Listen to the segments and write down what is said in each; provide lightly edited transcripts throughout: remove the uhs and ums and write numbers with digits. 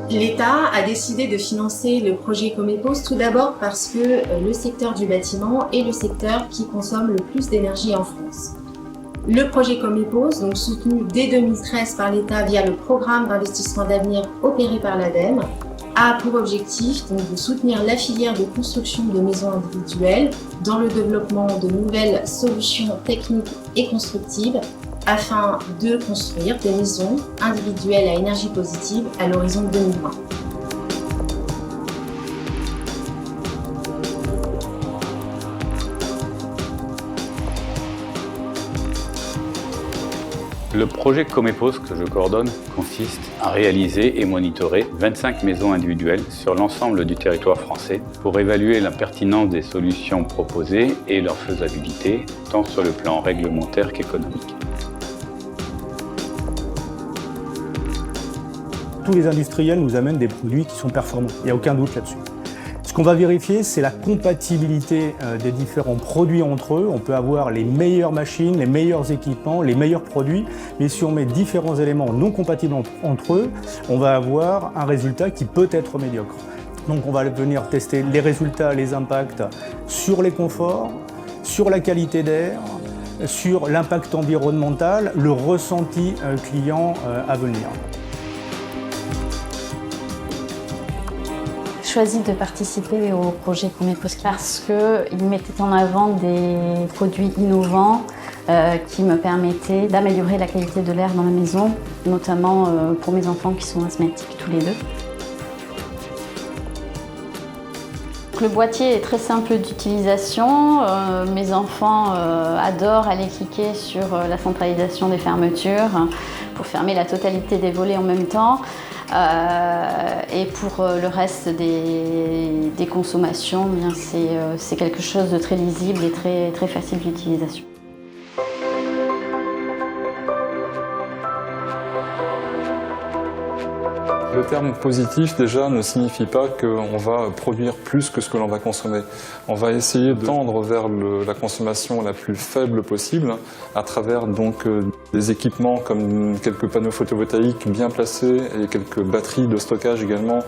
L'État a décidé de financer le projet Comépose tout d'abord parce que le secteur du bâtiment est le secteur qui consomme le plus d'énergie en France. Le projet Comépose, donc soutenu dès 2013 par l'État via le programme d'investissement d'avenir opéré par l'ADEME, a pour objectif donc, de soutenir la filière de construction de maisons individuelles dans le développement de nouvelles solutions techniques et constructives afin de construire des maisons individuelles à énergie positive à l'horizon 2020. Le projet Comépose que je coordonne consiste à réaliser et monitorer 25 maisons individuelles sur l'ensemble du territoire français pour évaluer la pertinence des solutions proposées et leur faisabilité, tant sur le plan réglementaire qu'économique. Tous les industriels nous amènent des produits qui sont performants, il n'y a aucun doute là-dessus. Ce qu'on va vérifier, c'est la compatibilité des différents produits entre eux. On peut avoir les meilleures machines, les meilleurs équipements, les meilleurs produits, mais si on met différents éléments non compatibles entre eux, on va avoir un résultat qui peut être médiocre. Donc on va venir tester les résultats, les impacts sur les conforts, sur la qualité d'air, sur l'impact environnemental, le ressenti client à venir. J'ai choisi de participer au projet Comépose parce qu'il mettait en avant des produits innovants qui me permettaient d'améliorer la qualité de l'air dans la maison, notamment pour mes enfants qui sont asthmatiques tous les deux. Le boîtier est très simple d'utilisation. Mes enfants adorent aller cliquer sur la centralisation des fermetures pour fermer la totalité des volets en même temps. Et pour le reste des consommations, c'est quelque chose de très lisible et très facile d'utilisation. Le terme positif déjà ne signifie pas qu'on va produire plus que ce que l'on va consommer. On va essayer de tendre vers la consommation la plus faible possible à travers donc des équipements comme quelques panneaux photovoltaïques bien placés et quelques batteries de stockage également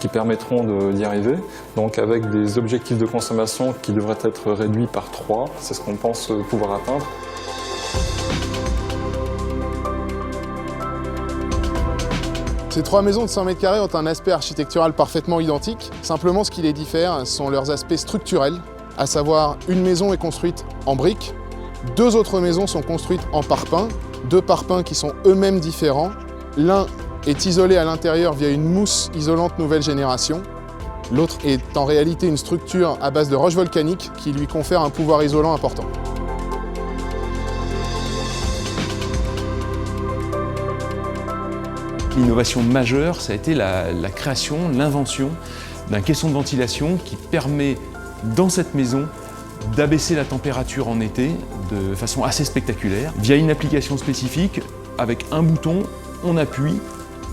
qui permettront d'y arriver. Donc avec des objectifs de consommation qui devraient être réduits par 3, c'est ce qu'on pense pouvoir atteindre. Ces 3 maisons de 100 m² ont un aspect architectural parfaitement identique. Simplement, ce qui les diffère sont leurs aspects structurels, à savoir une maison est construite en briques, 2 autres maisons sont construites en parpaings, 2 parpaings qui sont eux-mêmes différents. L'un est isolé à l'intérieur via une mousse isolante nouvelle génération. L'autre est en réalité une structure à base de roches volcaniques qui lui confère un pouvoir isolant important. L'innovation majeure, ça a été la création, l'invention d'un caisson de ventilation qui permet, dans cette maison, d'abaisser la température en été de façon assez spectaculaire. Via une application spécifique, avec un bouton, on appuie,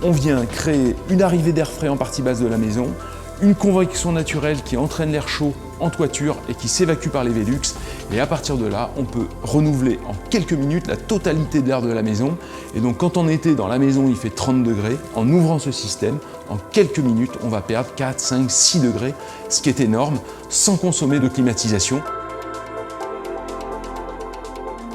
on vient créer une arrivée d'air frais en partie basse de la maison, une convection naturelle qui entraîne l'air chaud en toiture et qui s'évacue par les Velux. Et à partir de là, on peut renouveler en quelques minutes la totalité de l'air de la maison. Et donc quand en été, dans la maison, il fait 30 degrés, en ouvrant ce système, en quelques minutes, on va perdre 4, 5, 6 degrés, ce qui est énorme, sans consommer de climatisation.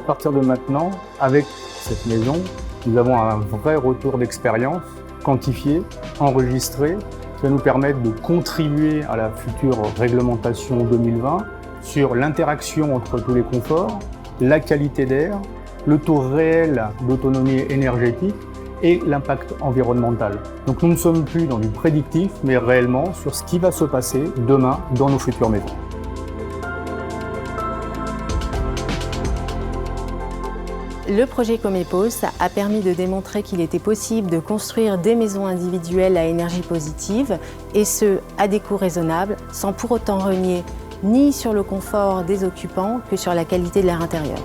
À partir de maintenant, avec cette maison, nous avons un vrai retour d'expérience, quantifié, enregistré, qui va nous permettre de contribuer à la future réglementation 2020 sur l'interaction entre tous les conforts, la qualité d'air, le taux réel d'autonomie énergétique et l'impact environnemental. Donc nous ne sommes plus dans du prédictif, mais réellement sur ce qui va se passer demain dans nos futures maisons. Le projet Comépose a permis de démontrer qu'il était possible de construire des maisons individuelles à énergie positive, et ce, à des coûts raisonnables, sans pour autant renier ni sur le confort des occupants que sur la qualité de l'air intérieur.